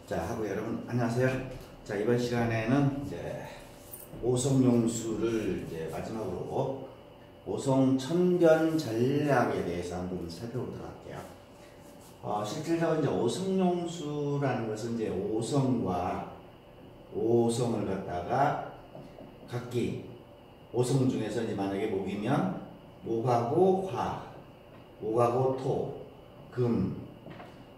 자, 하고 여러분 안녕하세요. 자, 이번 시간에는 이제 오성용수를 이제 마지막으로 오성 천변 전략에 대해서 한번 살펴보도록 할게요. 실질적으로 이제 오성용수라는 것은 이제 오성과 오성을 갖다가 각기 오성 중에서 이제 만약에 목이면 목하고 화, 목하고 토, 금,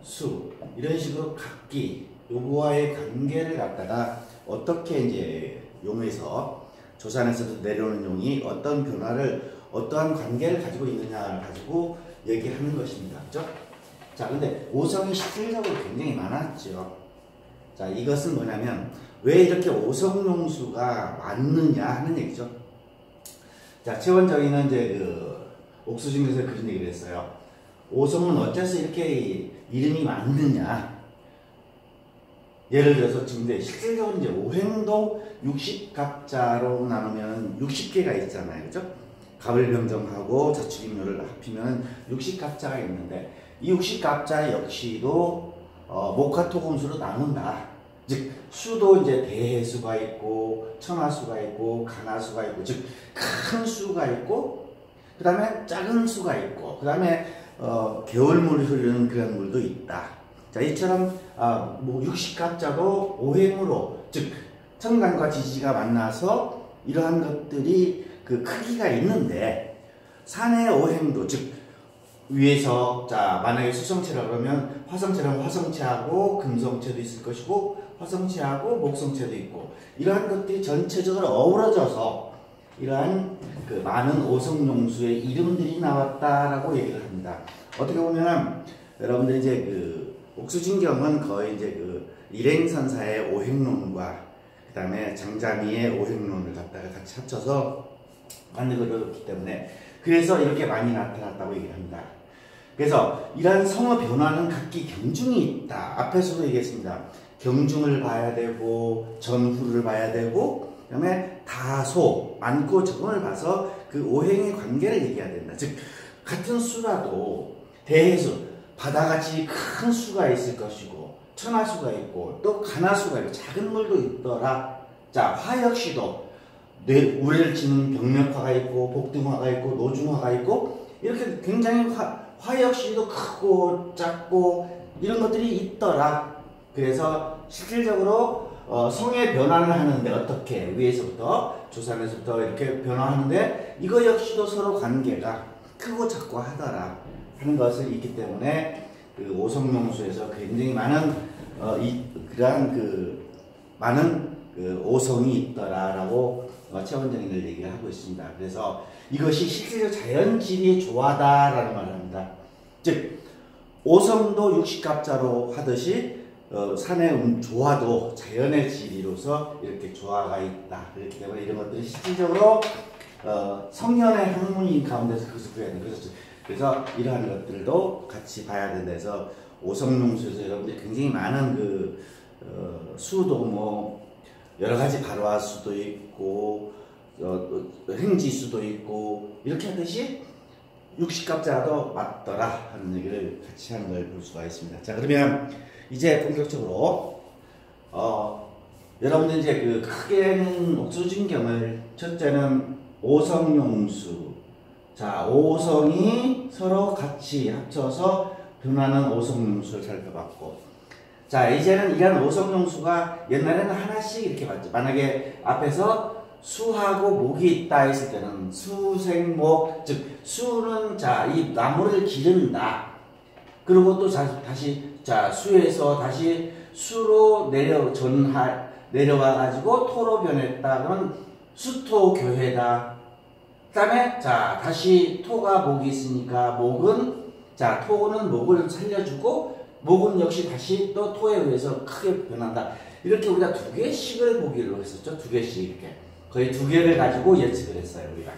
수 이런 식으로 각기 요거와의 관계를 갖다가 어떻게 이제 용에서 조산에서도 내려오는 용이 어떤 변화를 어떠한 관계를 가지고 있느냐를 가지고 얘기하는 것입니다. 그죠? 자, 근데 오성이 실질적으로 굉장히 많았죠. 자, 이것은 뭐냐면 왜 이렇게 오성용수가 많느냐 하는 얘기죠. 자, 최원정이는 이제 옥수진에서 그런 얘기를 했어요. 오성은 어째서 이렇게 이름이 많느냐. 예를 들어서 지금 실질적으로 이제 오행도 60갑자로 나누면 60개가 있잖아요. 그죠? 갑을병정하고 자축인묘를 합치면 60갑자가 있는데 이 60갑자 역시도 목화토금수로 나눈다. 즉 수도 이제 대해수가 있고 천하수가 있고 간하수가 있고 즉 큰 수가 있고 그 다음에 작은 수가 있고 그 다음에 겨울물이 흐르는 그런 물도 있다. 자, 이처럼 60갑자도 오행으로 즉 천간과 지지가 만나서 이러한 것들이 그 크기가 있는데 산의 오행도 즉 위에서 자 만약에 수성체라 그러면 화성체라면 화성체하고 금성체도 있을 것이고 화성체하고 목성체도 있고 이러한 것들이 전체적으로 어우러져서 이러한 그 많은 오성용수의 이름들이 나왔다라고 얘기를 합니다. 어떻게 보면은 여러분들이 이제 그 옥수진경은 거의 이제 그 일행선사의 오행론과 그 다음에 장자미의 오행론을 갖다가 같이 합쳐서 만들어졌기 때문에 그래서 이렇게 많이 나타났다고 얘기를 합니다. 그래서 이러한 성의 변화는 각기 경중이 있다. 앞에서도 얘기했습니다. 경중을 봐야 되고 전후를 봐야 되고 그 다음에 다소 많고 적음을 봐서 그 오행의 관계를 얘기해야 된다. 즉 같은 수라도 대해수 바다같이 큰 수가 있을 것이고 천하수가 있고 또 간하수가 있고 작은 물도 있더라. 자, 화 역시도 우레를 치는 병력화가 있고 복등화가 있고 노중화가 있고 이렇게 굉장히 화 역시도 크고 작고 이런 것들이 있더라. 그래서 실질적으로 성의 변화를 하는데 어떻게 위에서부터 조산에서부터 이렇게 변화하는데 이거 역시도 서로 관계가 크고 작고 하더라 하는 것을 있기 때문에 그 오성용수에서 굉장히 많은 그러한 그 많은 그 오성이 있더라라고 최원정이를 얘기를 하고 있습니다. 그래서 이것이 실제로 자연질이 조화다라는 말을 합니다. 즉 오성도 60갑자로 하듯이 산의 조화도 자연의 질이로서 이렇게 조화가 있다. 그렇기 때문에 이런 것들이 실질적으로 성현의 학문인 가운데서 그것을 구해야 된다. 그래서 이러한 것들도 같이 봐야 된다 해서 오성용수에서 여러분들이 굉장히 많은 그 수도 뭐 여러가지 발화수도 있고 행지수도 있고 이렇게 하듯이 60갑자도 맞더라 하는 얘기를 같이 하는 걸 볼 수가 있습니다. 자, 그러면 이제 본격적으로 여러분들 이제 그 크게는 옥수진경을 첫째는 오성용수 자, 오성이 서로 같이 합쳐서 변하는 오성용수를 살펴봤고 자, 이제는 이런 오성용수가 옛날에는 하나씩 이렇게 봤죠. 만약에 앞에서 수하고 목이 있다 했을 때는 수생목 즉 수는 자, 이 나무를 기른다. 그리고 또 다시 자, 수에서 다시 수로 내려와 가지고 토로 변했다. 그러면 수토교회다. 그 다음에 자 다시 토가 목이 있으니까 목은 자 토는 목을 살려주고 목은 역시 다시 또 토에 의해서 크게 변한다. 이렇게 우리가 두 개씩을 보기로 했었죠. 두 개씩 이렇게 거의 두 개를 가지고 예측을 했어요. 우리가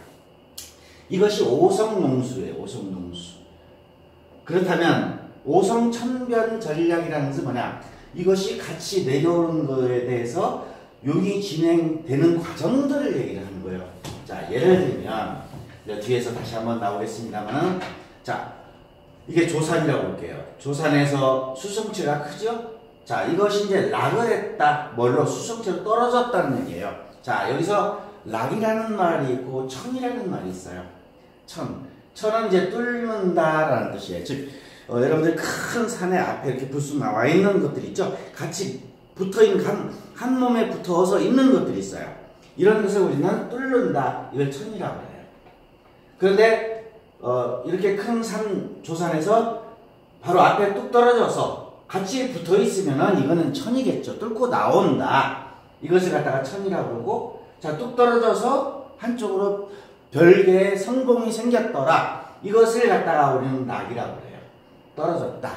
이것이 오성용수예요. 오성용수. 그렇다면 오성천변 전략이라는 것은 뭐냐? 이것이 같이 내려오는 것에 대해서 용이 진행되는 과정들을 얘기를 하는 거예요. 자, 예를 들면 뒤에서 다시 한번 나오겠습니다만은 자, 이게 조산이라고 볼게요. 조산에서 수성체가 크죠? 자, 이것이 이제 락을 했다. 뭘로? 수성체로 떨어졌다는 얘기예요. 자, 여기서 락이라는 말이 있고 천이라는 말이 있어요. 천은 이제 뚫는다라는 뜻이에요. 즉, 여러분들 큰 산의 앞에 이렇게 불쑥 나와 있는 것들 있죠? 같이 붙어 있는, 한 몸에 붙어서 있는 것들이 있어요. 이런 것을 우리는 뚫는다. 이걸 천이라고 해요. 그런데, 이렇게 큰 산, 조산에서 바로 앞에 뚝 떨어져서 같이 붙어 있으면은 이거는 천이겠죠. 뚫고 나온다. 이것을 갖다가 천이라고 그러고, 자, 뚝 떨어져서 한쪽으로 별개의 성공이 생겼더라. 이것을 갖다가 우리는 낙이라고 해요. 떨어졌다.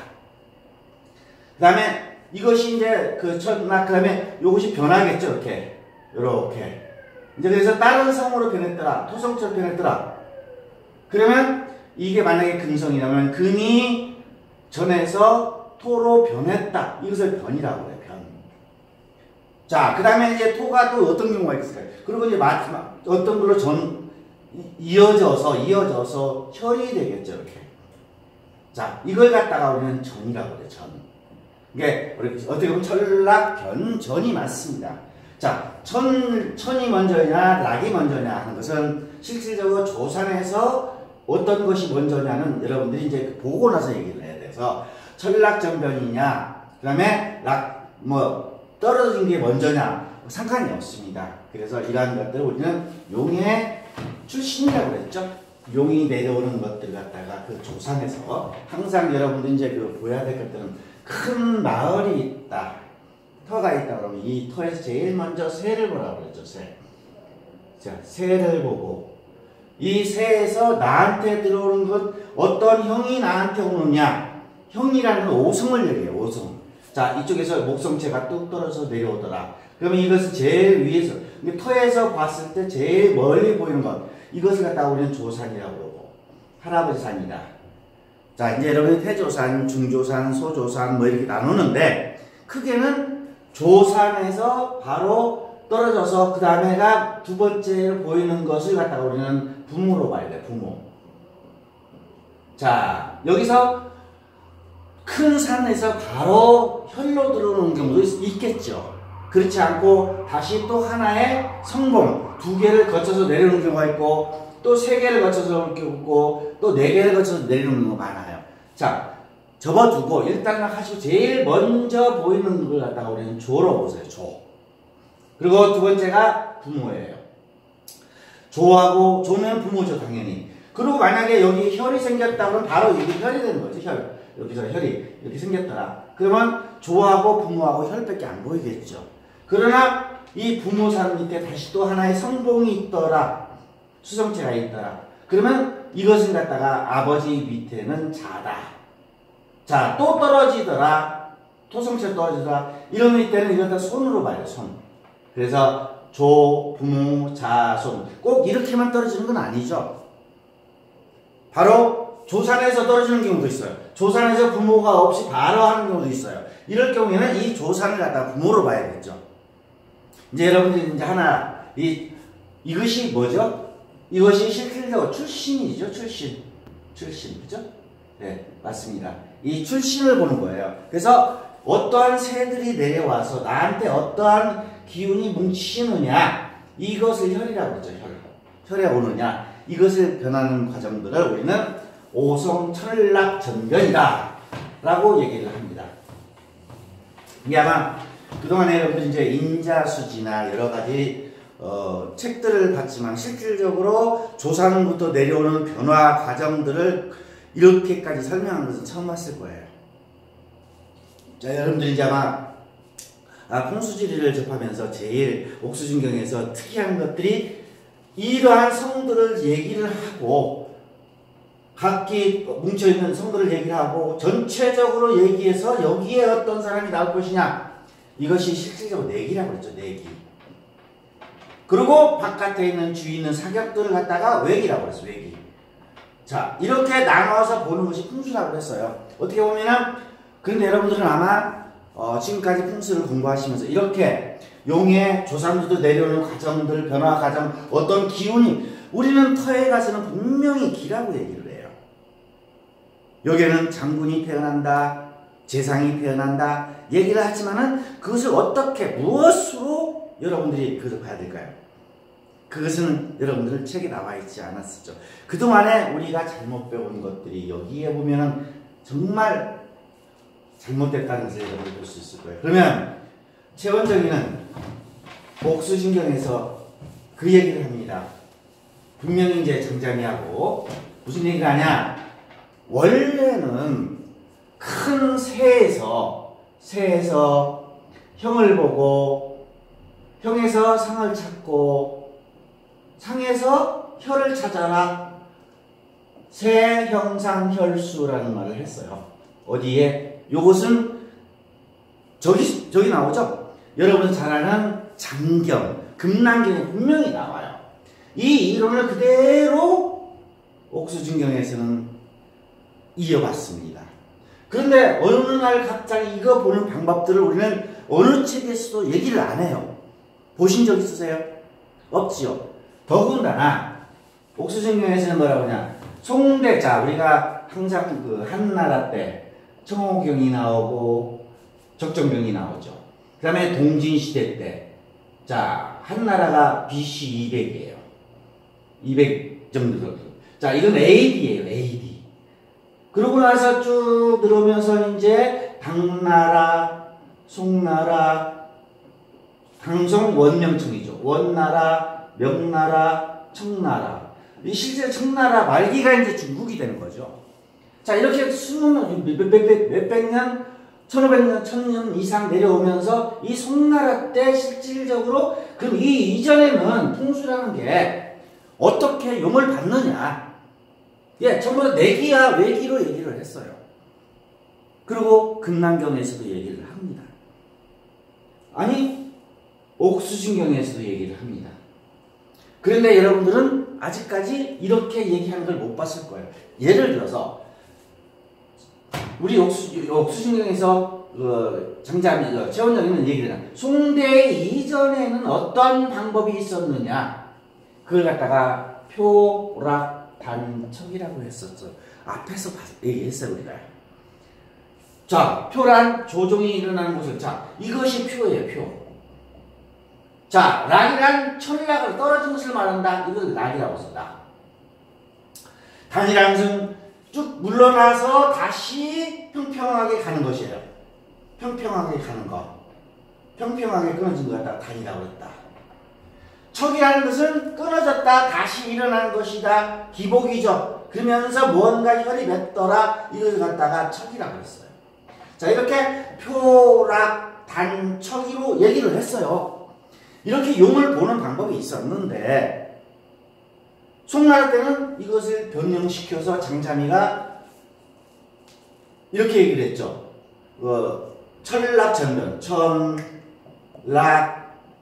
그 다음에 이것이 이제 그 천낙, 그 다음에 이것이 변하겠죠. 이렇게. 이렇게. 이제 그래서 다른 성으로 변했더라. 토성처럼 변했더라. 그러면 이게 만약에 금성이라면 금이 전에서 토로 변했다. 이것을 변이라고 해요. 변. 자, 그 다음에 이제 토가 또 어떤 경우가 있을까요? 그리고 이제 마지막 어떤 걸로 이어져서 혈이 되겠죠. 이렇게. 자, 이걸 갖다가 우리는 전이라고 그래요. 전. 이게 어떻게 보면 천락, 변, 전이 맞습니다. 자, 천이 먼저냐, 락이 먼저냐 하는 것은 실질적으로 조산에서 어떤 것이 먼저냐는 여러분들이 이제 보고 나서 얘기를 해야 돼서 천락전변이냐, 그 다음에 떨어진 게 먼저냐, 상관이 없습니다. 그래서 이러한 것들을 우리는 용의 출신이라고 그랬죠. 용이 내려오는 것들 갖다가 그 조산에서 항상 여러분들 이제 그 보여야 될 것들은 큰 마을이 있다. 터가 있다 그러면 이 터에서 제일 먼저 새를 보라고 그랬죠. 새. 자, 새를 보고 이 새에서 나한테 들어오는 것 어떤 형이 나한테 오느냐. 형이라는 건 오성을 얘기해요. 오성. 자, 이쪽에서 목성체가 뚝 떨어져서 내려오더라. 그러면 이것은 제일 위에서 터에서 봤을 때 제일 멀리 보이는 것 이것을 갖다가 우리는 조산이라고 그러고 할아버지 산이다. 자, 이제 여러분이 태조산, 중조산, 소조산 뭐 이렇게 나누는데 크게는 조산에서 바로 떨어져서 그 다음에가 두 번째로 보이는 것을 갖다가 우리는 부모로 봐야 돼. 부모. 자, 여기서 큰 산에서 바로 혈로 들어오는 경우도 있겠죠. 그렇지 않고 다시 또 하나의 성공, 두 개를 거쳐서 내려오는 경우가 있고 또 세 개를 거쳐서 있고 또 네 개를 거쳐서 내려오는 경우가 많아요. 자, 접어두고 일단 하시고 제일 먼저 보이는 걸 갖다가 우리는 조로 보세요. 조. 그리고 두 번째가 부모예요. 조하고 조는 부모죠, 당연히. 그리고 만약에 여기 혈이 생겼다 그러면 바로 이게 혈이 되는 거죠. 혈. 여기서 혈이 이렇게 생겼더라. 그러면 조하고 부모하고 혈밖에 안 보이겠죠. 그러나 이 부모산 밑에 다시 또 하나의 성봉이 있더라. 수성체가 있더라. 그러면 이것을 갖다가 아버지 밑에는 자다. 자, 또 떨어지더라. 토성체 떨어지더라. 이런 때는 이건 다 손으로 봐요. 손. 그래서 조, 부모, 자, 손. 꼭 이렇게만 떨어지는 건 아니죠. 바로 조산에서 떨어지는 경우도 있어요. 조산에서 부모가 없이 바로 하는 경우도 있어요. 이럴 경우에는 이 조산을 갖다가 부모로 봐야겠죠. 이제 여러분들이 이제 하나, 이것이 뭐죠? 이것이 실질적으로 출신이죠. 출신. 그죠? 네, 맞습니다. 이 출신을 보는 거예요. 그래서 어떠한 새들이 내려와서 나한테 어떠한 기운이 뭉치느냐, 이것을 혈이라고 그러죠. 혈에 오느냐, 이것을 변하는 과정들을 우리는 오성 천락 전변이다 라고 얘기를 합니다. 이게 아마 그동안에 여러분들 이제 인자수지나 여러 가지 책들을 봤지만 실질적으로 조상부터 내려오는 변화 과정들을 이렇게까지 설명하는 것은 처음 봤을 거예요. 자, 여러분들 이제 아마 풍수지리를 접하면서 제일 옥수진경에서 특이한 것들이 이러한 성들을 얘기를 하고 각기 뭉쳐있는 성들을 얘기를 하고 전체적으로 얘기해서 여기에 어떤 사람이 나올 것이냐, 이것이 실질적으로 내기라고 그랬죠. 내기. 그리고 바깥에 있는 주위 있는 사격들을 갖다가 외기라고 그랬어요. 외기. 자, 이렇게 나눠서 보는 것이 풍수라고 했어요. 어떻게 보면은, 그런데 여러분들은 아마 지금까지 풍수를 공부하시면서 이렇게 용의 조상들도 내려오는 과정들, 변화 과정, 어떤 기운이 우리는 터에 가서는 분명히 기라고 얘기를 해요. 여기에는 장군이 태어난다. 재상이 태어난다 얘기를 하지만은 그것을 어떻게 무엇으로 여러분들이 그걸 봐야 될까요? 그것은 여러분들 책에 나와 있지 않았었죠. 그동안에 우리가 잘못 배운 것들이 여기에 보면은 정말 잘못됐다는 것을 여러분들 볼 수 있을 거예요. 그러면 최원정이는 옥수신경에서 그 얘기를 합니다. 분명히 이제 정장이하고 무슨 얘기가 하냐? 원래는 큰 새에서 형을 보고 형에서 상을 찾고 상에서 혈을 찾아라. 새 형상 혈수라는 말을 했어요. 어디에? 요것은 저기 나오죠? 여러분 잘 아는 장경, 금난경에 분명히 나와요. 이 이론을 그대로 옥수진경에서는 이어봤습니다. 그런데 어느 날 갑자기 이거 보는 방법들을 우리는 어느 책에서도 얘기를 안 해요. 보신 적 있으세요? 없지요. 더군다나 옥수진경에서는 뭐라고 하냐? 송대자, 우리가 항상 그 한나라 때 청호경이 나오고 적정경이 나오죠. 그 다음에 동진시대 때, 자, 한나라가 BC 200이에요. 200 정도. 자, 이건 AD예요, AD. 그러고 나서 쭉 들어오면서 이제 당나라, 송나라, 당송 원명청이죠. 원나라, 명나라, 청나라. 이 실제 청나라 말기가 이제 중국이 되는 거죠. 자, 이렇게 수년, 몇백 년, 1500년, 1000년 이상 내려오면서 이 송나라 때 실질적으로 그럼 이 이전에는 풍수라는 게 어떻게 용을 받느냐. 예, 전부 다 내기야 외기로 얘기를 했어요. 그리고 금난경에서도 얘기를 합니다. 아니, 옥수신경에서도 얘기를 합니다. 그런데 여러분들은 아직까지 이렇게 얘기하는 걸 못 봤을 거예요. 예를 들어서 우리 옥수신경에서 장자미 최원정이는 얘기를 해요. 송대 이전에는 어떤 방법이 있었느냐. 그걸 갖다가 표락단척이라고 했었죠. 앞에서 얘기했어요 우리가. 자, 표란 조종이 일어나는 곳을. 자, 이것이 표예요, 표. 자, 락이란 천락을 떨어진 것을 말한다. 이걸 락이라고 쓴다. 단이라는 것은 쭉 물러나서 다시 평평하게 가는 것이에요. 평평하게 가는 것. 평평하게 끊어진 것 같다. 단이라고 했다. 척이라는 것은 끊어졌다 다시 일어난 것이다. 기복이죠. 그러면서 무언가 혈이 맺더라. 이걸 갖다가 척이라고 했어요. 자, 이렇게 표락 단척이로 얘기를 했어요. 이렇게 용을 보는 방법이 있었는데 송나라 때는 이것을 변형시켜서 장자미가 이렇게 얘기를 했죠. 천락전변,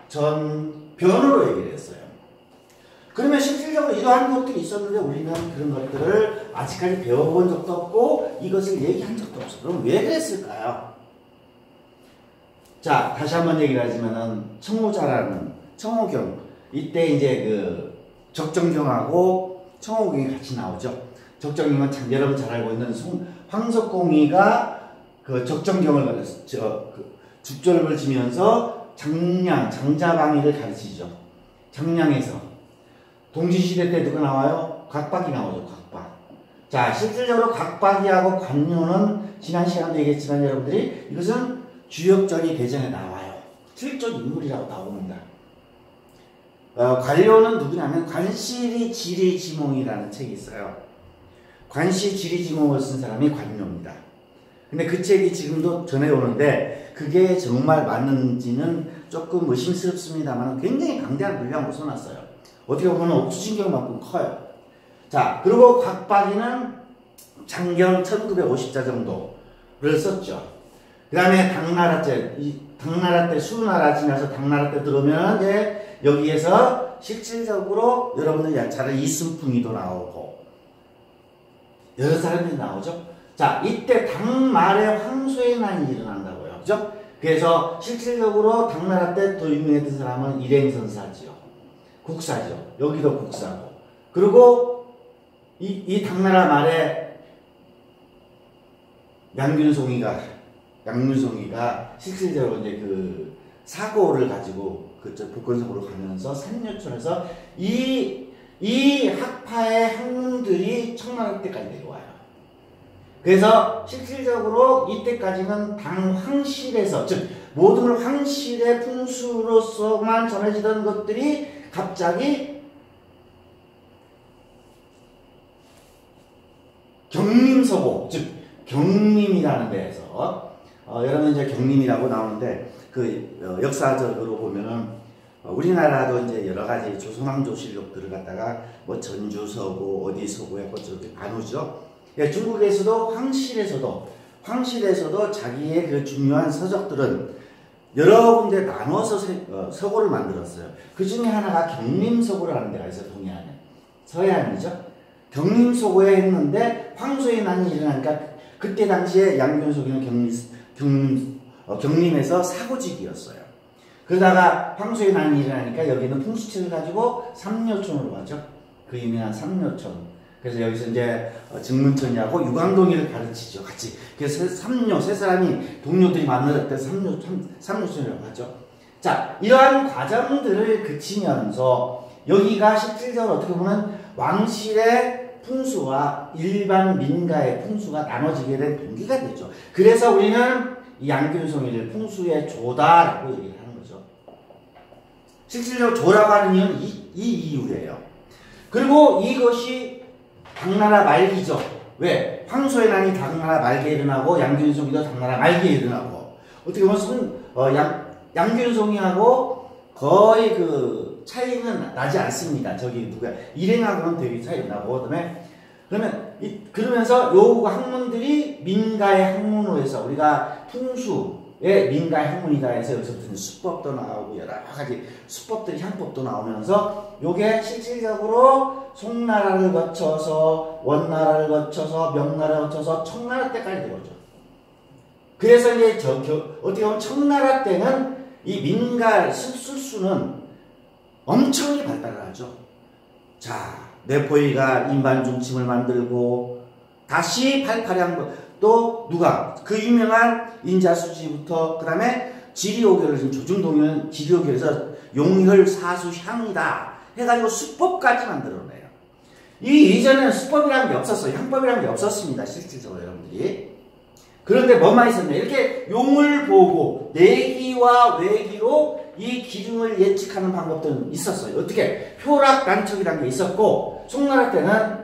천락전변으로 얘기를 했어요. 그러면 실질적으로 이러한 것들이 있었는데 우리는 그런 것들을 아직까지 배워본 적도 없고 이것을 얘기한 적도 없어요. 그럼 왜 그랬을까요? 자, 다시 한번 얘기를 하지만은 청호자라는 청호경, 이때 이제 그 적정경하고 청호경이 같이 나오죠. 적정경은 여러분 잘 알고 있는 황석공이가 그 적정경을 죽절을 지면서 장자방위를 가르치죠. 장량에서. 동진시대 때 누가 나와요? 각박이 나오죠. 각박. 자, 실질적으로 각박이하고 관료는 지난 시간도 얘기했지만 여러분들이 이것은 주역전이 대전에 나와요. 실존 인물이라고 나옵니다. 관료는 누구냐면 관실이 지리지몽이라는 책이 있어요. 관시 지리지몽을 쓴 사람이 관료입니다. 근데 그 책이 지금도 전해오는데 그게 정말 맞는지는 조금 의심스럽습니다만 굉장히 강대한 분량으로 써놨어요. 어떻게 보면 옥수신경만큼 커요. 자, 그리고 곽박이는 장경 1950자 정도를 썼죠. 그 다음에 당나라 때 수나라 지나서 당나라 때 들어오면 이제 여기에서 실질적으로 여러분들 잘 아는 이승풍이도 나오고 여러 사람들이 나오죠. 자, 이때 당말에 황소의 난이 일어난다고요. 그죠? 그래서 실질적으로 당나라 때 더 유명했던 사람은 일행선사지요. 국사죠. 여기도 국사고. 그리고 이 당나라 말에 양균송이가 양윤송이가 실질적으로 이제 그 사고를 가지고 그쪽 복건성으로 가면서 산여촌에서 이 학파의 학문들이 청나라 때까지 내려와요. 그래서 실질적으로 이때까지는 당 황실에서, 즉 모든 황실의 풍수로서만 전해지던 것들이 갑자기 경림서고, 즉 경림이라는 데에서 여러분 이제 경림이라고 나오는데 그 역사적으로 보면은 우리나라도 이제 여러 가지 조선왕조실록들을 갖다가 뭐 전주서고 어디 서고 해서 안 오죠. 예, 중국에서도 황실에서도 자기의 그 중요한 서적들은 여러 군데 나눠서 서고를 만들었어요. 그 중에 하나가 경림서고라는 데가 있어요. 동해안에. 서해안이죠. 경림서고에 했는데 황소의 난이 일어나니까 그때 당시에 양균석이는 경림에서 사고직이었어요. 그러다가 황소의 난이 일어나니까 여기는 풍수책을 가지고 삼려촌으로 가죠. 그 유명한 삼려촌. 그래서 여기서 이제 증문천이하고 유광동이를 가르치죠. 같이. 그래서 세 사람이 동료들이 만날 때 삼려촌이라고 하죠. 자, 이러한 과정들을 그치면서 여기가 실질적으로 어떻게 보면 왕실의 풍수와 일반 민가의 풍수가 나눠지게 된 동기가 되죠. 그래서 우리는 이 양균송이를 풍수의 조다라고 얘기를 하는 거죠. 실질적으로 조라고 하는 이유는 이 이유예요. 그리고 이것이 당나라 말기죠. 왜? 황소의 난이 당나라 말기에 일어나고 양균송이도 당나라 말기에 일어나고 어떻게 보면 양균송이하고 거의 그 차이는 나지 않습니다. 저기 누가 일행하고는 되게 차이가 나고 그러면서 요 학문들이 민가의 학문으로 해서 우리가 풍수의 민가의 학문이다 해서 여기서부터 수법도 나오고 여러 가지 수법들이 향법도 나오면서 요게 실질적으로 송나라를 거쳐서 원나라를 거쳐서 명나라를 거쳐서 청나라 때까지 되었죠. 그래서 이제 어떻게 보면 청나라 때는 이 민가 술수는 엄청나게 발달을 하죠. 자, 내포이가 인반중침을 만들고 다시 88양 또 누가 그 유명한 인자수지부터 그 다음에 지리오교를 지금 조중동은 지리오교에서 용혈사수향이다 해가지고 수법까지 만들어내요. 이 이전에는 수법이라는 게 없었어요. 향법이라는 게 없었습니다. 실질적으로 여러분들이. 그런데 뭐만 있었냐. 이렇게 용을 보고 내기와 외기로 이 기둥을 예측하는 방법들은 있었어요. 어떻게? 표락단척이라는 게 있었고 송나라 때는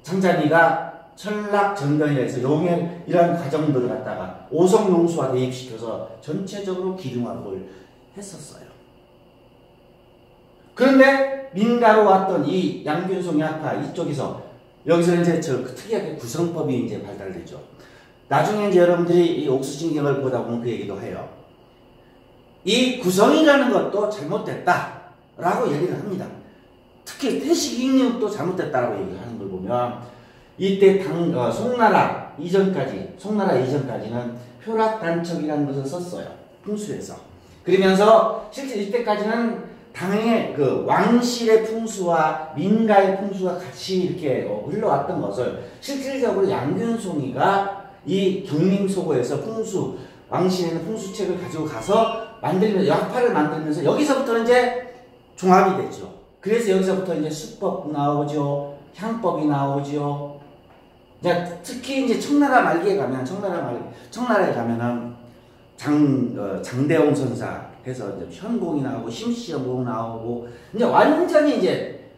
장자리가 철락전변이라 해서 용의 이런 과정들을 갖다가 오성용수와 대입시켜서 전체적으로 기둥화를 했었어요. 그런데 민가로 왔던 이 양균송이 학파 이쪽에서 여기서 이제 특이하게 구성법이 이제 발달되죠. 나중에 이제 여러분들이 이 옥수신경을 보다 보면 그 얘기도 해요. 이 구성이라는 것도 잘못됐다라고 얘기를 합니다. 특히 태식잉님도 잘못됐다라고 얘기를 하는 걸 보면 이때 송나라 이전까지는 표락단척이라는 것을 썼어요. 풍수에서. 그러면서 실제 이때까지는 당의 그 왕실의 풍수와 민가의 풍수가 같이 이렇게 흘러왔던 것을 실질적으로 양균송이가 이 경림소고에서 왕실에는 풍수책을 가지고 가서 만들면서 약파를 만들면서 여기서부터 이제 종합이 됐죠. 그래서 여기서부터 이제 수법 나오죠. 향법이 나오죠. 특히 이제 청나라 말기에 가면 청나라에 가면은 장대홍 선사 해서 이제 현공이 나오고 심시연공 나오고 이제 완전히 이제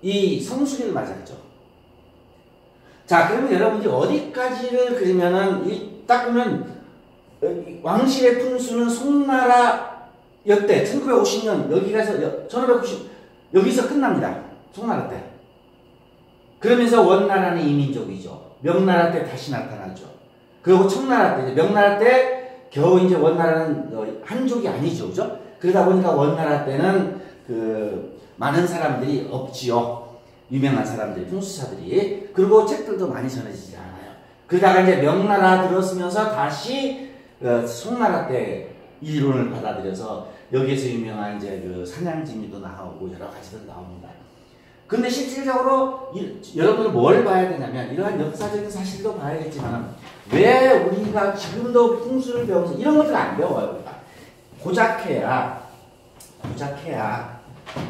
이 성수기를 맞았죠. 자, 그러면 여러분이 어디까지를 그리면은 딱 보면 왕실의 풍수는 송나라 역대 1950년 여기가서 1590 여기서 끝납니다. 송나라 때. 그러면서 원나라는 이민족이죠. 명나라 때 다시 나타나죠. 그리고 청나라 때, 명나라 때 겨우 이제 원나라는 한족이 아니죠. 그죠? 그러다 보니까 원나라 때는 많은 사람들이 없지요. 유명한 사람들이, 풍수사들이. 그리고 책들도 많이 전해지지 않아요. 그러다가 이제 명나라 들었으면서 다시 송나라 때 이론을 받아들여서 여기에서 유명한 이제 사냥지미도 나오고 여러 가지들 나옵니다. 근데 실질적으로 여러분은 뭘 봐야 되냐면 이러한 역사적인 사실도 봐야겠지만 왜 우리가 지금도 풍수를 배워서 이런 것들 안 배워요. 우리가. 고작해야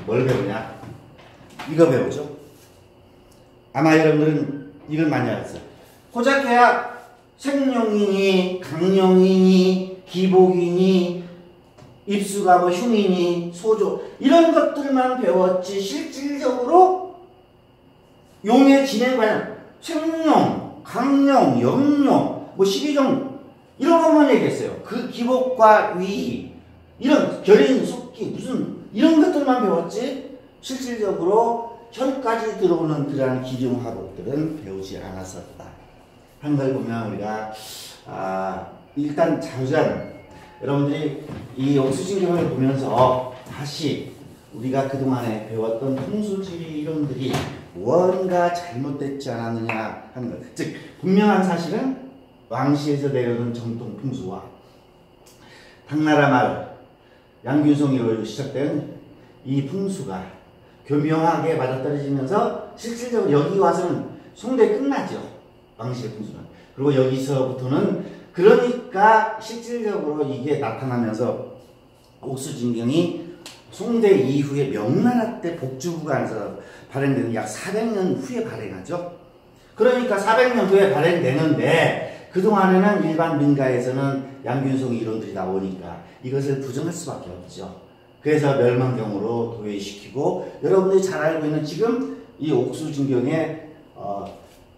뭘 배우냐? 이거 배우죠. 아마 여러분들은 이걸 많이 알았어요. 고작해야 생룡이니 강룡이니 기복이니 입수가 뭐 흉이니 소조 이런 것들만 배웠지 실질적으로 용의 진행 과정 생룡, 강룡, 영룡 뭐 12종 이런 것만 얘기했어요. 그 기복과 위 이런 결인, 속기 무슨 이런 것들만 배웠지 실질적으로 현까지 들어오는 그러한 기중 화법들은 배우지 않았었다 한 걸 보면 우리가 일단 자주전 여러분들이 이 옥수진경을 보면서 다시 우리가 그동안에 배웠던 풍수지리 이론들이 뭔가 잘못됐지 않았느냐 하는 것. 즉 분명한 사실은 왕시에서 내려오는 정통 풍수와 당나라 말 양균송이로 시작된 이 풍수가 교묘하게 맞아떨어지면서 실질적으로 여기 와서는 송대 끝나죠. 왕시의 풍수는. 그리고 여기서부터는 그러니까 실질적으로 이게 나타나면서 옥수진경이 송대 이후에 명나라 때 복주부간에서 발행되는 약 400년 후에 발행하죠. 그러니까 400년 후에 발행되는데 그동안에는 일반 민가에서는 양균송 이론들이 나오니까 이것을 부정할 수밖에 없죠. 그래서 멸망경으로 도외시키고 여러분들이 잘 알고 있는 지금 이 옥수진경의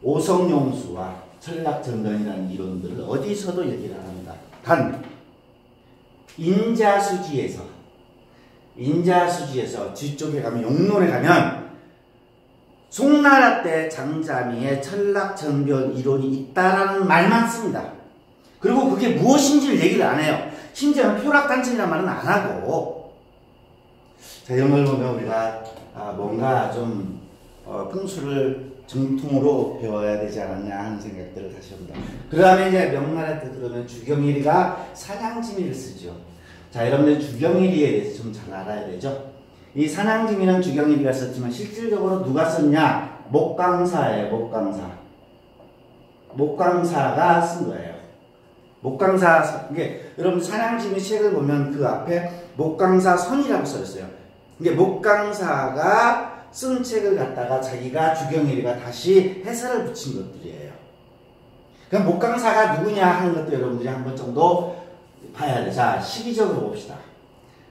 오성용수와 천락전변이라는 이론들을 어디서도 얘기를 안 합니다. 단 인자수지에서 뒤쪽에 가면 용론에 가면 송나라 때 장자미의 천락전변 이론이 있다라는 말만 씁니다. 그리고 그게 무엇인지를 얘기를 안 해요. 심지어는 표락단천이라는 말은 안 하고 자 이런 걸 보면 우리가 뭔가 좀 풍수를 정통으로 배워야 되지 않았냐 하는 생각들을 다시 합니다. 그 다음에 이제 명나라 때 들어오면 주경일이가 사냥지미를 쓰죠. 자, 여러분들 주경일이에 대해서 좀 잘 알아야 되죠. 이 사냥지미는 주경일이가 썼지만 실질적으로 누가 썼냐? 목강사예요. 목강사가 쓴 거예요. 목강사 이게 여러분 사냥지미 책을 보면 그 앞에 목강사 선이라고 써있어요. 이게 목강사가 쓴 책을 갖다가 자기가 주경일이가 다시 해설을 붙인 것들이에요. 그럼 목강사가 누구냐 하는 것도 여러분들이 한 번 정도 봐야 돼. 자, 시기적으로 봅시다.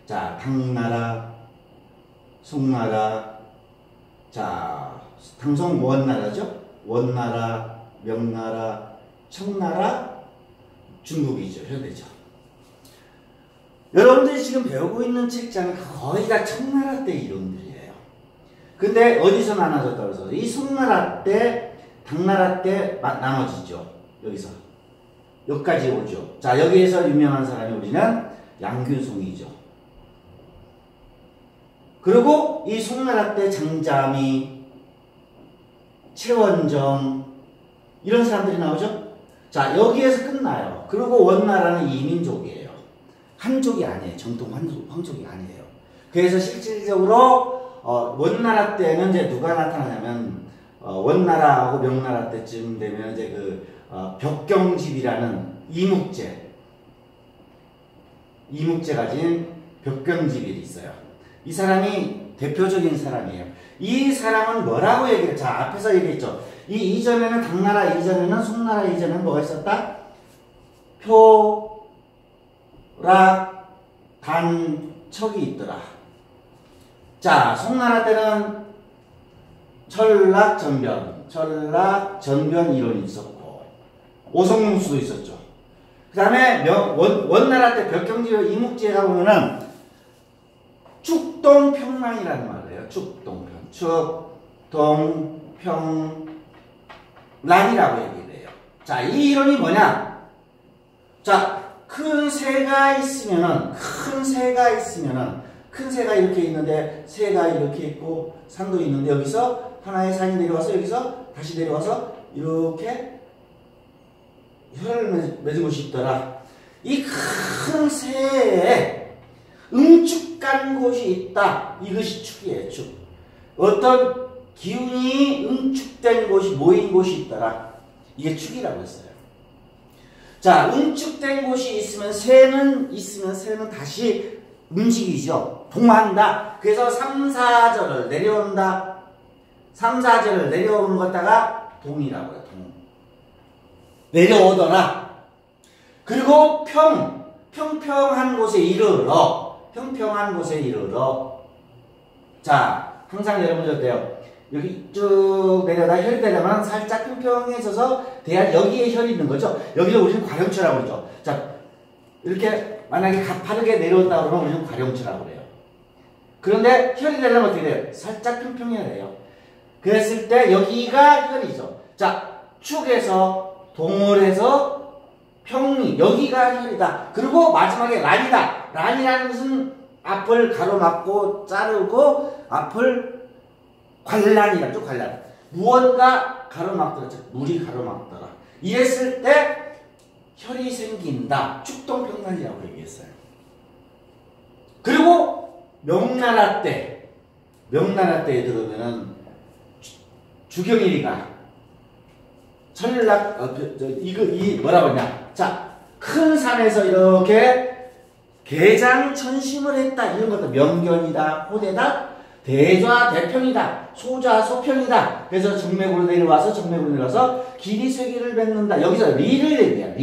자, 당나라, 송나라, 자, 당송 원나라죠? 원나라, 명나라, 청나라, 중국이죠. 현대죠. 여러분들이 지금 배우고 있는 책장은 거의 다 청나라 때 이론들이에요. 근데 어디서 나눠졌다고 해서 이 송나라 때, 당나라 때 나눠지죠. 여기서. 여기까지 오죠. 자, 여기에서 유명한 사람이 우리는 양균송이죠. 그리고 이 송나라 때 장자미, 최원정 이런 사람들이 나오죠. 자, 여기에서 끝나요. 그리고 원나라는 이민족이에요. 한족이 아니에요. 정통 황족이 아니에요. 그래서 실질적으로 원나라 때는 이제 누가 나타나냐면 원나라하고 명나라 때쯤 되면 이제 그 벽경집이라는 이묵제 가진 벽경집이 있어요. 이 사람이 대표적인 사람이에요. 이 사람은 뭐라고 얘기를 자 앞에서 얘기했죠. 이 이전에는 당나라 이전에는 송나라 이전에는 뭐가 있었다? 표락 단척이 있더라. 자, 송나라 때는 천락전변 이론이 있었고 오성용수도 있었죠. 그 다음에 원나라 때 벽경지 이묵지에 가보면은 축동평랑이라는 말을 해요. 축동평랑이라고 얘기를 해요. 자, 이 이론이 뭐냐? 자, 큰 새가 있으면은 큰 새가 이렇게 있는데 새가 이렇게 있고 산도 있는데 여기서 하나의 산이 내려와서 여기서 다시 내려와서 이렇게 혈을 맺은 곳이 있더라. 이 큰 새에 응축간 곳이 있다. 이것이 축이에요. 축. 어떤 기운이 응축된 곳이 모인 곳이 있더라. 이게 축이라고 했어요. 자, 응축된 곳이 있으면 새는 다시 움직이죠. 동한다. 그래서 3, 4절을 내려온다. 3, 4절을 내려오는 것다가 동이라고 해요. 동. 내려오더라. 그리고 평평한 곳에 이르러. 평평한 곳에 이르러. 자, 항상 여러분들 어때요? 여기 쭉 내려다 혈이 되려면 살짝 평평해져서 돼야 여기에 혈이 있는 거죠. 여기를 우리는 괄형처라고 그러죠. 자, 이렇게 만약에 가파르게 내려온다 그러면 우리는 괄형처라고 그래요. 그런데 혈이 되려면 어떻게 돼요? 살짝 평평해야 돼요. 그랬을 때 여기가 혈이죠. 자, 축에서 동을 해서 평리, 여기가 혈이다. 그리고 마지막에 란이다. 란이라는 것은 앞을 가로막고 자르고 앞을 관란이라죠. 관란. 무언가 가로막더라. 물이 가로막더라. 이랬을 때 혈이 생긴다. 축동평란이라고 얘기했어요. 그리고 명나라 때에 들어오면은 주경일이가 천락 이 뭐라고 했냐? 자, 큰 산에서 이렇게 개장천심을 했다. 이런 것도 명견이다, 호대다, 대좌대평이다, 소좌소평이다. 그래서 정맥으로 내려와서 길이 쇠기를 뱉는다. 여기서 리를 얘기해요.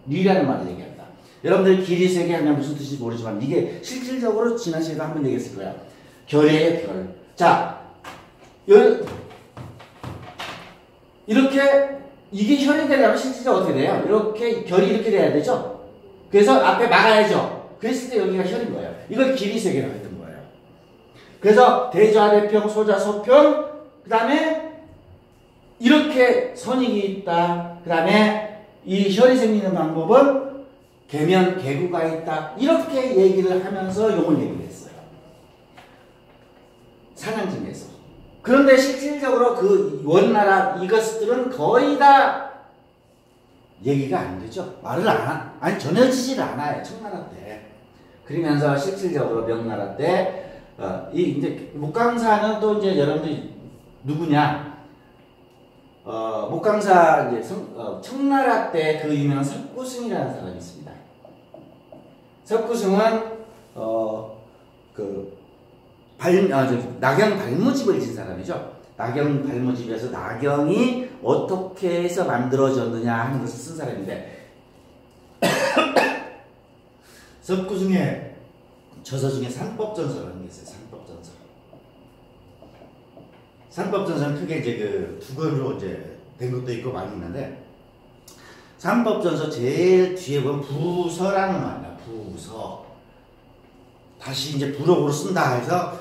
리라는 말을 얘기한다. 여러분들 길이 쇠기 하면 무슨 뜻인지 모르지만 이게 실질적으로 지난 시간에 한번 얘기했을 거야. 결의 별. 자, 이렇게 이게 혈이 되려면 실질적으로 어떻게 돼요? 이렇게 결이 이렇게 돼야 되죠? 그래서 앞에 막아야죠. 그랬을 때 여기가 혈인 거예요. 이걸 길이 쇠기라고 했던 거예요. 그래서 대좌대평, 소좌소평, 그 다음에 이렇게 선익이 있다. 그 다음에 이 혈이 생기는 방법은 계면, 계구가 있다. 이렇게 얘기를 하면서 용을 얘기를 했어요. 산양증에서. 그런데 실질적으로 그 원나라 이것들은 거의 다 얘기가 안 되죠. 말을 전해지질 않아요. 청나라 때. 그러면서 실질적으로 명나라 때 이제 목강사는 또 이제 여러분들이 누구냐? 목강사 이제 청나라 때 그 유명한 석구승이라는 사람이 있습니다. 석구승은 나경 발무집을 진 사람이죠. 나경 발무집에서 나경이 어떻게 해서 만들어졌느냐 하는 것을 쓴 사람인데 석구승의 저서 중에 산법전서라는 게 있어요. 산법전서. 산법전서는 크게 이제 그 두 권으로 이제 된 것도 있고 많이 있는데 산법전서 제일 뒤에 보면 부서라는 말이야. 부서. 다시 이제 부록으로 쓴다 해서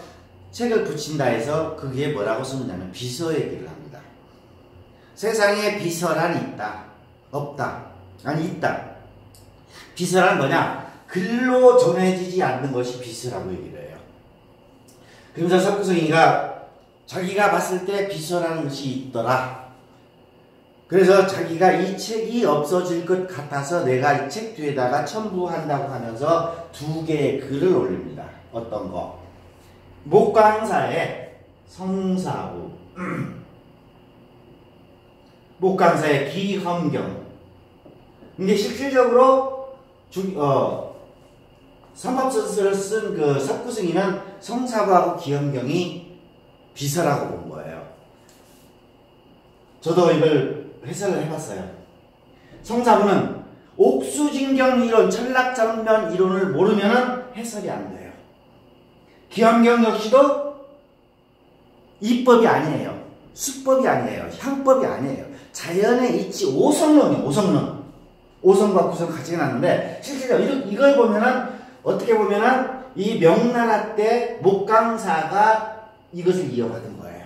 책을 붙인다 해서 그게 뭐라고 쓰느냐면 비서 얘기를 합니다. 세상에 비서란 있다. 없다. 아니 있다. 비서란 뭐냐? 글로 전해지지 않는 것이 비서라고 얘기를 해요. 그러면서 석구성이가 자기가 봤을 때 비서라는 것이 있더라. 그래서 자기가 이 책이 없어질 것 같아서 내가 이 책 뒤에다가 첨부한다고 하면서 두 개의 글을 올립니다. 어떤 거? 목강사의 성사부, 목강사의 기험경. 근데 실질적으로 산법전서를 쓴 그 석구승이는 성사부하고 기험경이 비서라고 본 거예요. 저도 이걸 해설을 해봤어요. 성사부는 옥수진경 이론, 천락장면 이론을 모르면 해설이 안 돼요. 기험경 역시도 이법이 아니에요. 수법이 아니에요. 향법이 아니에요. 자연의 이치 오성론이에요. 오성론. 오성과 구성 같이 해놨는데 실제로 이걸 보면은 어떻게 보면은 이 명나라 때 목강사가 이것을 이어받은 거예요.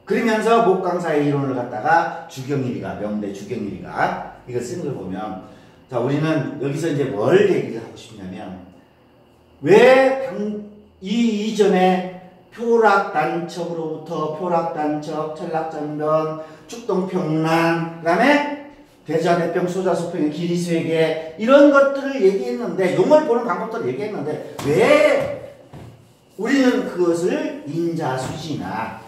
그러면서 목강사의 이론을 갖다가 주경일이가, 명대 주경일이가 이걸 쓴 걸 보면, 자, 우리는 여기서 이제 뭘 얘기를 하고 싶냐면, 왜 이전에 표락단척으로부터 표락단척, 천락전변, 축동평란, 그 다음에 대좌대평, 소좌소평의 기리쇠계 이런 것들을 얘기했는데, 용을 보는 방법들을 얘기했는데 왜 우리는 그것을 인자수지나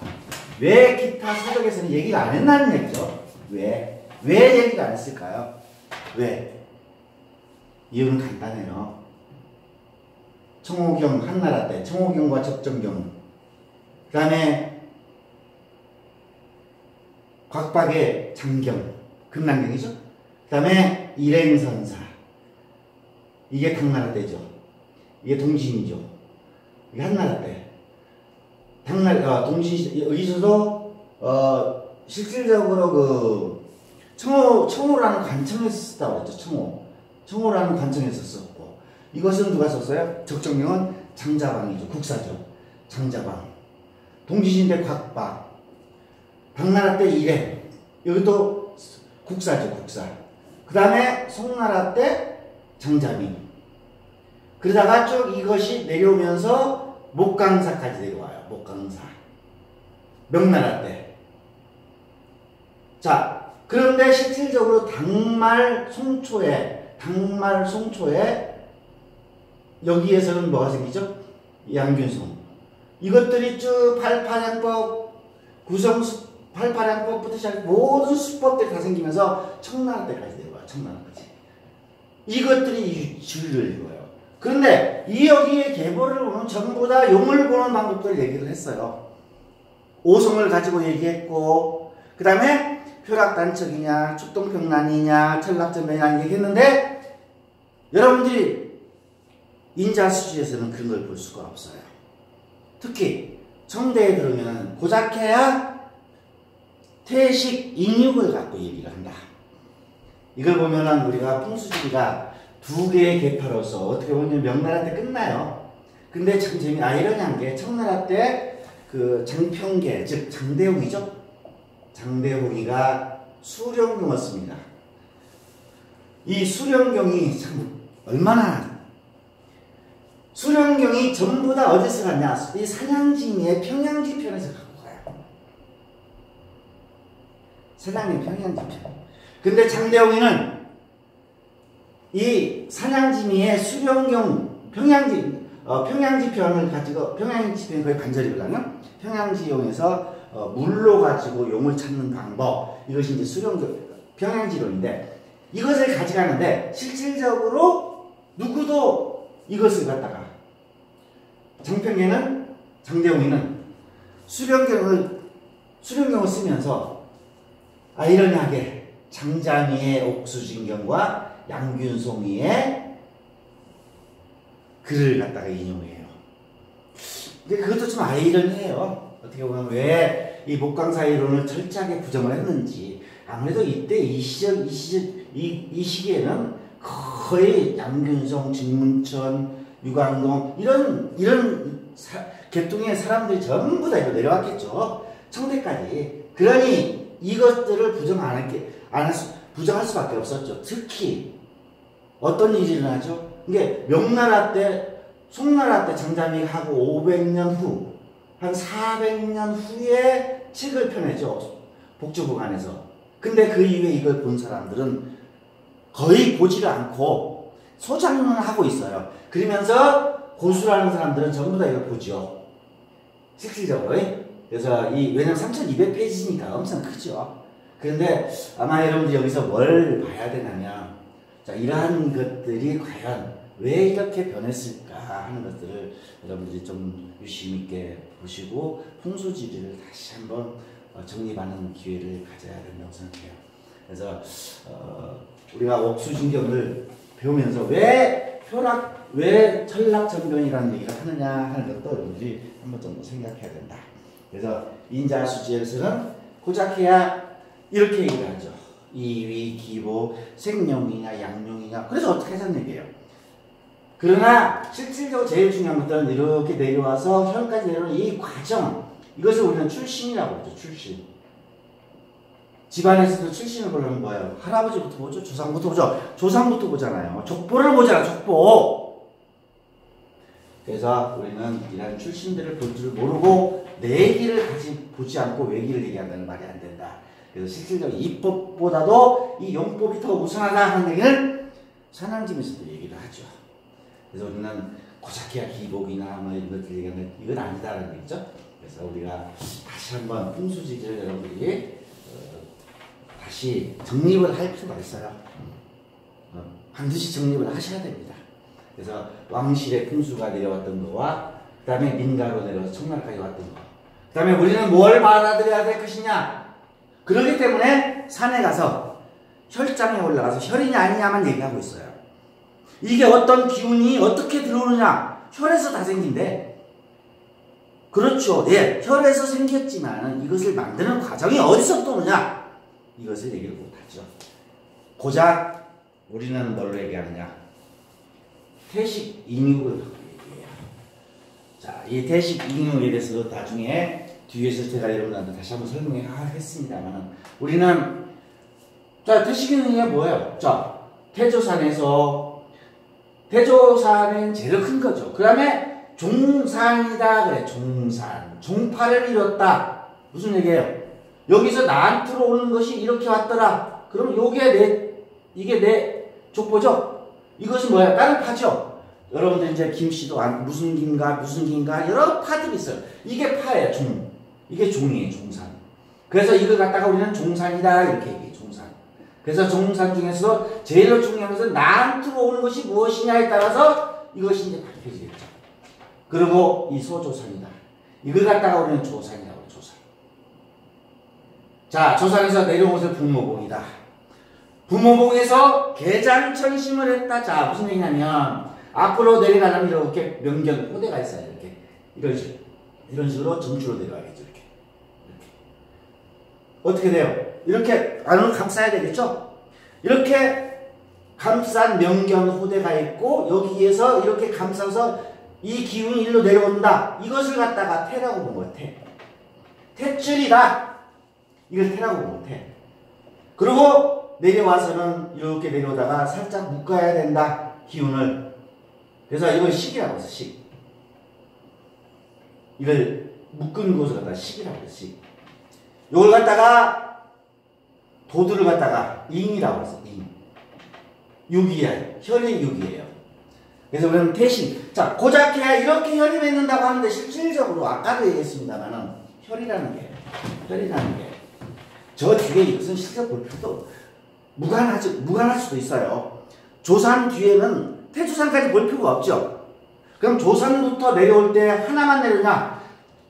왜 기타 사적에서는 얘기를 안 했나는 얘기죠. 왜 얘기가 안 했을까요? 왜? 이유는 간단해요. 청호경 한나라 때 청호경과 적정경, 그 다음에 곽박의 장경, 금난경이죠. 그 다음에 일행선사, 이게 당나라 때죠. 이게 동진이죠. 이게 한나라 때. 동진 여기서도 실질적으로 그 청호라는 관청에서 썼다고 했죠. 청호라는 관청에서 썼고, 이것은 누가 썼어요? 적정경은 장자방이죠. 국사죠. 장자방. 동진인데 곽박. 당나라 때 일행. 여기도 국사죠. 국사. 그 다음에 송나라 때 장자민. 그러다가 쭉 이것이 내려오면서 목강사까지 내려와요. 목강사. 명나라 때. 자, 그런데 실질적으로 당말 송초에 여기에서는 뭐가 생기죠? 양균송. 이것들이 쭉 팔파량법, 팔파량법부터 시작해 모든 수법들이 다 생기면서 청나라 때까지 내려와요. 청나라까지. 이것들이 주를 이루어요. 그런데 이 여기에 계보를 보면 전부 다 용을 보는 방법들을 얘기를 했어요. 오성을 가지고 얘기했고, 그 다음에 표락단척이냐, 축동평난이냐, 철락전면이냐 얘기했는데, 여러분들이 인자수지에서는 그런 걸 볼 수가 없어요. 특히 청대에 들으면 고작해야 태식 인육을 갖고 얘기를 한다. 이걸 보면은 우리가 풍수지리가 두 개의 계파로서 어떻게 보면 명나라 때 끝나요. 근데 참 아이러니한 게 청나라 때 그 장평계, 즉 장대홍이죠. 장대홍이가 수령경을 씁니다. 이 수령경이 참 얼마나, 수령경이 전부 다 어디서 갔냐? 이 산양지의 평양지 편에서 갖고 가요. 산양의 평양지 편. 근데 장대홍이는 이 산양지미의 수령경 평양지 편을 가지고, 평양지 편이 거의 반절이거든요. 평양지용에서 물로 가지고 용을 찾는 방법, 이것이 이제 수령경 평양지론인데, 이것을 가져가는데 실질적으로 누구도 이것을 갖다가 장대홍이는 수령경을 쓰면서 아이러니하게 장자미의 옥수진경과 양균송이의 글을 갖다가 인용해요. 근데 그것도 좀 아이러니해요. 어떻게 보면 왜 이 목강사 이론을 철저하게 부정을 했는지. 아무래도 이때 이 시기에는 거의 양균송, 진문천, 유광동 이런 계통의 사람들이 전부 다 이거 내려왔겠죠. 청대까지. 그러니 이것들을 부정할 수밖에 없었죠. 특히 어떤 일이 일어나죠? 이게 명나라 때, 송나라 때 장자미하고 500년 후, 한 400년 후에 책을 펴내죠. 복주부간에서. 근데 그 이후에 이걸 본 사람들은 거의 보지를 않고 소장은 하고 있어요. 그러면서 고수라는 사람들은 전부 다 이걸 보죠. 실질적으로. 그래서 왜냐면 3200페이지니까 엄청 크죠. 그런데 아마 여러분들이 여기서 뭘 봐야 되냐면, 자, 이러한 것들이 과연 왜 이렇게 변했을까 하는 것들을 여러분들이 좀 유심 있게 보시고 풍수지리를 다시 한번 정립하는 기회를 가져야 된다고 생각해요. 그래서 우리가 옥수진경을 배우면서 왜 철락전변이라는 얘기를 하느냐 하는 것도 여러분들이 한번 좀 생각해야 된다. 그래서 인자수지에서는 고작해야 이렇게 얘기를 하죠. 이위, 기보, 생룡이냐 양룡이냐. 그래서 어떻게 하자는 얘기예요. 그러나 실질적으로 제일 중요한 것들은 이렇게 내려와서 현까지 내려오는 이 과정, 이것을 우리는 출신이라고 하죠. 출신. 집안에서도 출신을 보려면 뭐예요? 할아버지부터 보죠. 조상부터 보죠. 조상부터 보잖아요. 족보를 보잖아. 족보. 그래서 우리는 이런 출신들을 볼 줄 모르고 내 길을 보지 않고 외길을 얘기한다는 말이 안 된다. 그래서 실질적으로 이법보다도 이 용법이 더 우선하다 하는 얘기는 산양지에서도 얘기를 하죠. 그래서 우리는 고사키와 기복이나 뭐 이런 것들 얘기하면 이건 아니다라는 얘기죠. 그래서 우리가 다시 한번 풍수지리를 여러분들이 다시 정립을 할 필요가 있어요. 반드시 정립을 하셔야 됩니다. 그래서 왕실의 풍수가 내려왔던 거와 그 다음에 민가로 내려와서 청나라까지 왔던 거, 그 다음에 우리는 뭘 받아들여야 될 것이냐. 그렇기 때문에 산에 가서 혈장에 올라가서 혈이냐 아니냐만 얘기하고 있어요. 이게 어떤 기운이 어떻게 들어오느냐. 혈에서 다 생긴대. 그렇죠. 예, 혈에서 생겼지만 이것을 만드는 과정이 어디서부터 오느냐. 이것을 얘기를 못하죠. 고작 우리는 뭘로 얘기하느냐. 태식 인육을 얘기해요. 자, 이 태식 인육에 대해서 나중에 뒤에서 제가 여러분한테 다시 한번 설명해 하겠습니다만, 우리는 자, 태식 인육이 뭐예요? 자, 태조산은 제일 큰 거죠. 그 다음에 종산이다 그래. 종산. 종파를 이뤘다. 무슨 얘기예요? 여기서 나한테로 오는 것이 이렇게 왔더라. 그럼 이게 내 족보죠? 이것이 뭐야? 다른 파죠? 여러분들 이제 김씨도 무슨 김가 여러 파들이 있어요. 이게 파예요. 종. 이게 종이에요. 종산. 그래서 이걸 갖다가 우리는 종산이다 이렇게 얘기해요. 종산. 그래서 종산 중에서도 제일 중요한 것은 나한테로 오는 것이 무엇이냐에 따라서 이것이 이제 밝혀지겠죠. 그리고 이 소조산이다. 이걸 갖다가 우리는 조산이라고 해요. 조산. 자, 조산에서 내려온 것을 부모봉이다. 부모봉에서 개장천심을 했다. 자, 무슨 얘기냐면 앞으로 내려가려면 이렇게 명견 호대가 있어요. 이렇게 이런 식으로 정주로 내려가겠죠. 이렇게 어떻게 돼요? 이렇게 안으로 감싸야 되겠죠? 이렇게 감싼 명견 호대가 있고 여기에서 이렇게 감싸서 이 기운이 일로 내려온다. 이것을 갖다가 태라고 본 거예요. 태줄이다. 이걸 태라고 본 거예요. 태. 그리고 내려와서는 이렇게 내려오다가 살짝 묶어야 된다. 기운을. 그래서 이걸 식이라고 해서 식. 이걸 묶은 것을 갖다가 식이라고 해서 식. 이걸 갖다가 도두를 갖다가 인이라고 해서 인. 육이에요. 혈이 육이에요. 그래서 우리는 대신 자, 고작해야 이렇게 혈이 맺는다고 하는데 실질적으로 아까도 얘기했습니다만은 혈이라는 게 저 뒤에 이것은 실제 볼 필요도 무관할 수도 있어요. 조산 뒤에는 태조산까지 볼 필요가 없죠. 그럼 조산부터 내려올 때 하나만 내려오냐?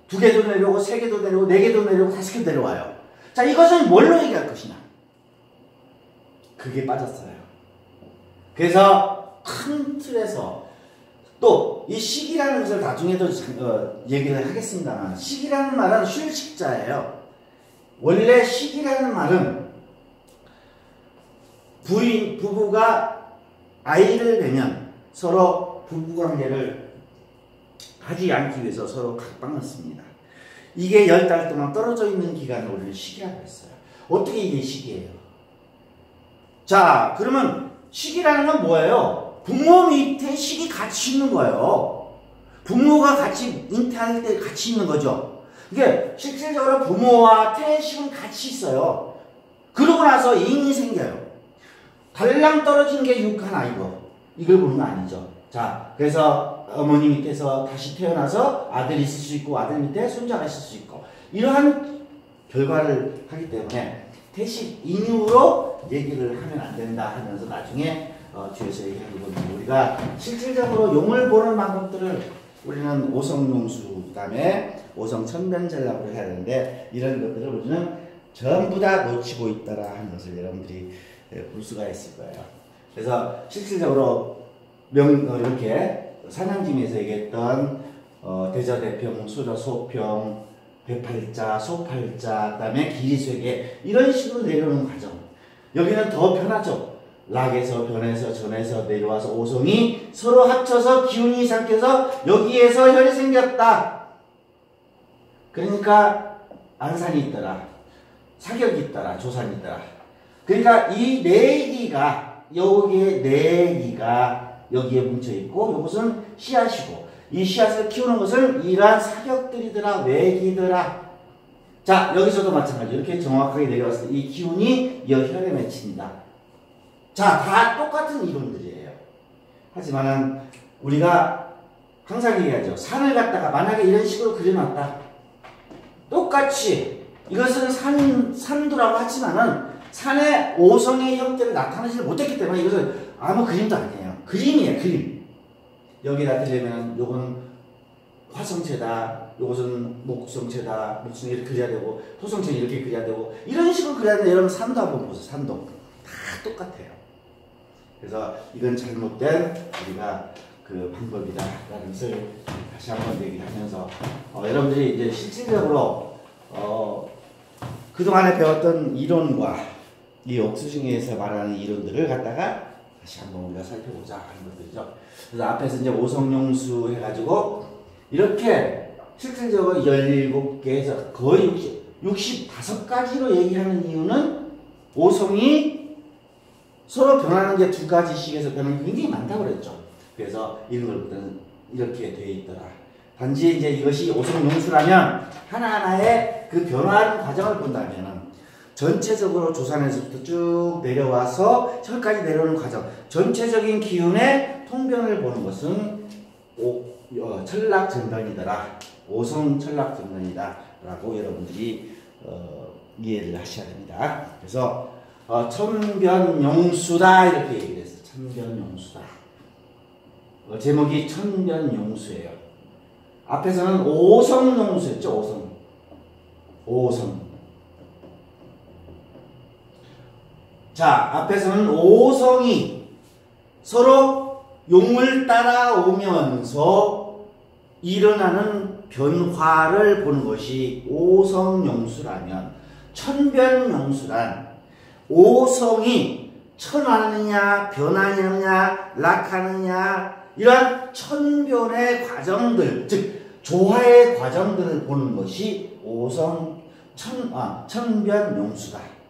2개도 내려오고 3개도 내려오고 4개도 내려오고 5개도 내려와요. 자, 이것은 뭘로 얘기할 것이냐? 그게 빠졌어요. 그래서 큰 틀에서 또 이 식이라는 것을 나중에도 얘기를 하겠습니다만, 식이라는 말은 쉴식자예요. 원래 식이라는 말은 부부가 아이를 낳으면 서로 부부관계를 하지 않기 위해서 서로 각방을 씁니다. 이게 10달 동안 떨어져 있는 기간을 우리는 식이라고 했어요. 어떻게 이게 식이에요? 자, 그러면 식이라는 건 뭐예요? 부모 밑에 식이 같이 있는 거예요. 부모가 같이 잉태할 때 같이 있는 거죠. 이게 실질적으로 부모와 태식은 같이 있어요. 그러고 나서 인이 생겨요. 달랑 떨어진 게 육한 아이고 이걸 보는 거 아니죠. 자, 그래서 어머니 밑에서 다시 태어나서 아들이 있을 수 있고 아들 밑에 손자가 있을 수 있고 이러한 결과를 하기 때문에 태식 인유로 얘기를 하면 안 된다 하면서 나중에 뒤에서 얘기하는 부분 우리가 실질적으로 용을 보는 방법들을 우리는 오성용수 그다음에 오성천변전략으로 해야 되는데 이런 것들을 우리는 전부 다 놓치고 있다라 하는 것을 여러분들이 볼 수가 있을 거예요. 그래서 실질적으로 이렇게 산양짐에서 얘기했던 대저대평, 소저소평, 배팔자, 소팔자, 그다음에 기리쇠계 이런 식으로 내려오는 과정. 여기는 더 편하죠. 락에서 변해서 전해서 내려와서 오성이 서로 합쳐서 기운이 삭혀서 여기에서 혈이 생겼다. 그러니까 안산이 있더라. 사격이 있더라. 조산이 있더라. 그러니까 이 내기가 여기에 내기가 여기에 뭉쳐있고 이것은 씨앗이고 이 씨앗을 키우는 것은 이러한 사격들이더라. 외기더라. 자, 여기서도 마찬가지. 이렇게 정확하게 내려왔을 때 이 기운이 이 혈에 맺힌다. 자, 다 똑같은 이론들이에요. 하지만은 우리가 항상 얘기하죠. 산을 갖다가 만약에 이런 식으로 그려놨다. 똑같이 이것은 산도라고 하지만은 산의 5성의 형태를 나타내지 못했기 때문에 이것은 아무 그림도 아니에요. 그림이에요, 그림. 여기다 그리면 요거는 화성체다, 요것은 목성체다, 목성이 이렇게 그려야 되고, 토성체는 이렇게 그려야 되고, 이런 식으로 그려야 되는데, 여러분 산도 한번 보세요, 산도. 다 똑같아요. 그래서 이건 잘못된 우리가 그 방법이다라는 것을 다시 한번 얘기하면서, 여러분들이 이제 실질적으로, 그동안에 배웠던 이론과 이 옥수징에서 말하는 이론들을 갖다가 다시 한번 우리가 살펴보자 하는 것들이죠. 그래서 앞에서 이제 오성용수 해가지고 이렇게 실질적으로 17개에서 거의 65가지로 얘기하는 이유는 오성이 서로 변하는 게 두 가지씩에서 변하는 게 굉장히 많다고 그랬죠. 그래서 이런 것들은 이렇게 되어 있더라. 단지 이제 이것이 오성용수라면 하나하나의 그 변화하는 과정을 본다면은 전체적으로 조산에서부터 쭉 내려와서 혈까지 내려오는 과정, 전체적인 기운의 통변을 보는 것은 천락전변이더라. 오성 천락전변이다 라고 여러분들이 이해를 하셔야 됩니다. 그래서 천변용수다 이렇게 얘기를 했어요. 천변용수다. 제목이 천변용수예요. 앞에서는 오성용수였죠. 오성. 자, 앞에서는 오성이 서로 용을 따라오면서 일어나는 변화를 보는 것이 오성용수라면, 천변용수란 오성이 천하느냐 변하느냐 낙하느냐 이러한 천변의 과정들, 즉 조화의 과정들을 보는 것이 천변용수다.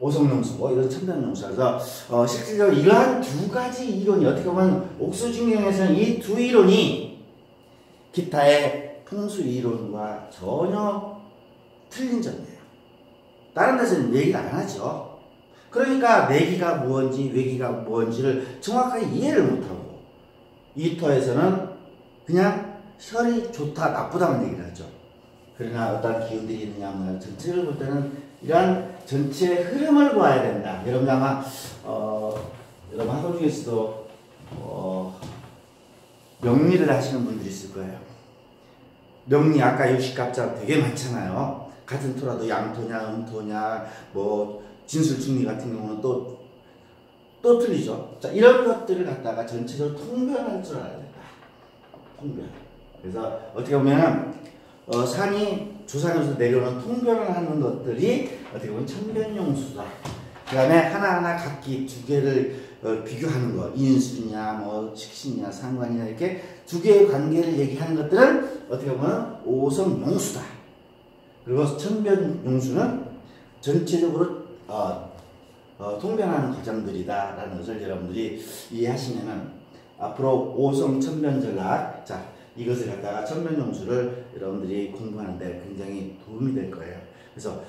오성용수고 이런 천변용수. 그래서 실질적으로 이러한 두 가지 이론이 어떻게 보면 옥수징경에서는 이 두 이론이 기타의 풍수 이론과 전혀 틀린 점이에요. 다른 데서는 얘기를 안 하죠. 그러니까 내기가 무언지 외기가 무언지를 정확하게 이해를 못하고 이터에서는 그냥 혈이 좋다 나쁘다는 얘기를 하죠. 그러나 어떤 기운들이 있느냐 하면 전체를 볼 때는 이러한 전체 흐름을 봐야 된다. 여러분 아마 여러분 학원 중에서도 명리를 하시는 분들이 있을 거예요. 명리 아까 육식갑자 되게 많잖아요. 같은 토라도 양토냐 음토냐 뭐 진술충리 같은 경우는 또 틀리죠. 자, 이런 것들을 갖다가 전체적으로 통변할 줄 알아야 된다. 통변. 그래서 어떻게 보면 산이 조산에서 내려오는 통변을 하는 것들이 어떻게 보면 천변용수다. 그 다음에 하나하나 각기 두 개를 비교하는 것, 인수냐, 뭐 식신이냐, 상관이냐 이렇게 두 개의 관계를 얘기하는 것들은 어떻게 보면 오성용수다. 그리고 천변용수는 전체적으로 통변하는 과정들이다라는 것을 여러분들이 이해하시면은 앞으로 오성 천변전락, 자 이것을 갖다가 천변용수를 여러분들이 공부하는데 굉장히 도움이 될 거예요. 그래서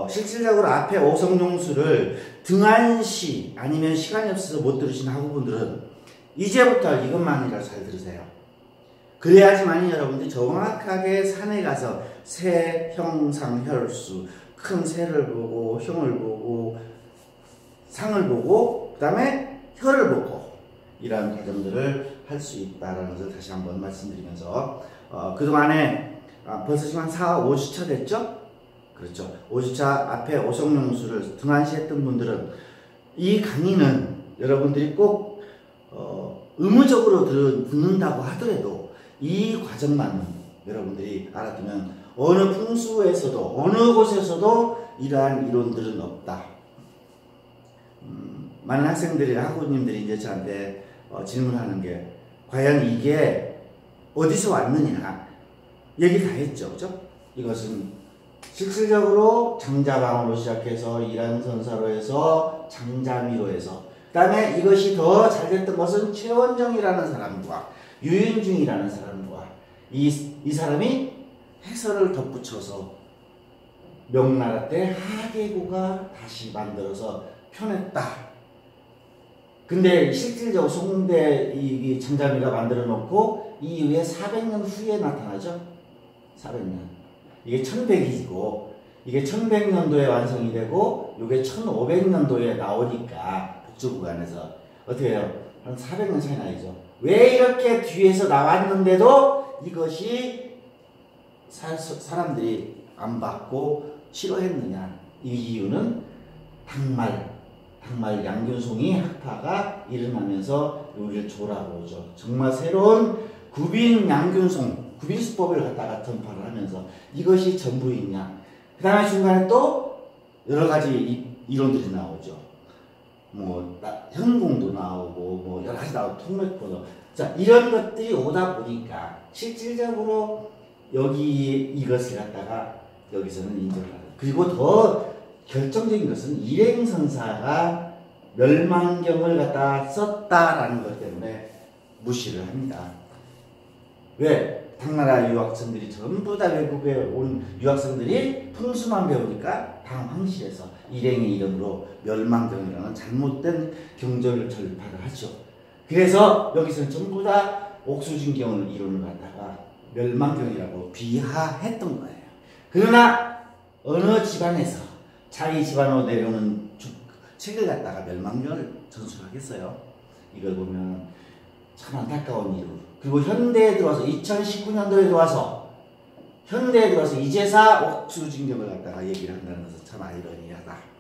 실질적으로 앞에 오성용수를 등한시 아니면 시간이 없어서 못 들으신 학우분들은 이제부터 이것만이라도 잘 들으세요. 그래야지만 여러분들이 정확하게 산에 가서 새, 형, 상, 혈수 큰 새를 보고 형을 보고 상을 보고 그 다음에 혈을 보고 이러한 과정들을 할 수 있다는 것을 다시 한번 말씀드리면서 그동안에 벌써 지금 한 4, 5주차 됐죠? 그렇죠. 5주차 앞에 오성용수를 등한시했던 분들은 이 강의는 여러분들이 꼭 의무적으로 듣는다고 하더라도 이 과정만은 여러분들이 알아두면 어느 풍수에서도 어느 곳에서도 이러한 이론들은 없다. 많은 학생들이 학부모님들이 이제 저한테 질문하는 게 과연 이게 어디서 왔느냐 얘기 다 했죠. 그죠? 이것은 실질적으로 장자방으로 시작해서 이란선사로 해서 장자미로 해서 그 다음에 이것이 더 잘 됐던 것은 최원정이라는 사람과 유윤중이라는 사람과 이 사람이 해설을 덧붙여서 명나라 때 하계고가 다시 만들어서 펴냈다. 근데 실질적으로 송대 이 천자미가 만들어 놓고 이후에 400년 후에 나타나죠. 400년. 이게 1100이고 이게 1100년도에 완성이 되고 이게 1500년도에 나오니까 북쪽구간에서 어떻게 해요? 한 400년 차이 나죠. 왜 이렇게 뒤에서 나왔는데도 이것이 사람들이 안 받고 싫어했느냐? 이 이유는 당말 양균송이 학파가 일어나면서 우리를 조라고 오죠. 정말 새로운 구빈 양균송, 구빈수법을 갖다가 전파를 하면서 이것이 전부이냐. 그 다음에 중간에 또 여러 가지 이론들이 나오죠. 뭐 현공도 나오고 뭐 여러 가지 나오고 통맥포도. 자, 이런 것들이 오다 보니까 실질적으로 여기 이것을 갖다가 여기서는 인정을 하죠. 그리고 더 결정적인 것은 일행선사가 멸망경을 갖다 썼다라는 것 때문에 무시를 합니다. 왜? 당나라 유학생들이 전부 다 외국에 온 유학생들이 풍수만 배우니까 당황실에서 일행의 이름으로 멸망경이라는 잘못된 경전을 절파를 하죠. 그래서 여기서는 전부 다 옥수진경을 이론을 갖다가 멸망경이라고 비하했던 거예요. 그러나 어느 집안에서 자기 집안으로 내려오는 책을 갖다가 멸망경을 전수하겠어요. 이걸 보면 참 안타까운 일로. 그리고 현대에 들어와서 2019년도에 들어와서 현대에 들어와서 이제사 옥수진경을 갖다가 얘기를 한다는 것은 참 아이러니하다.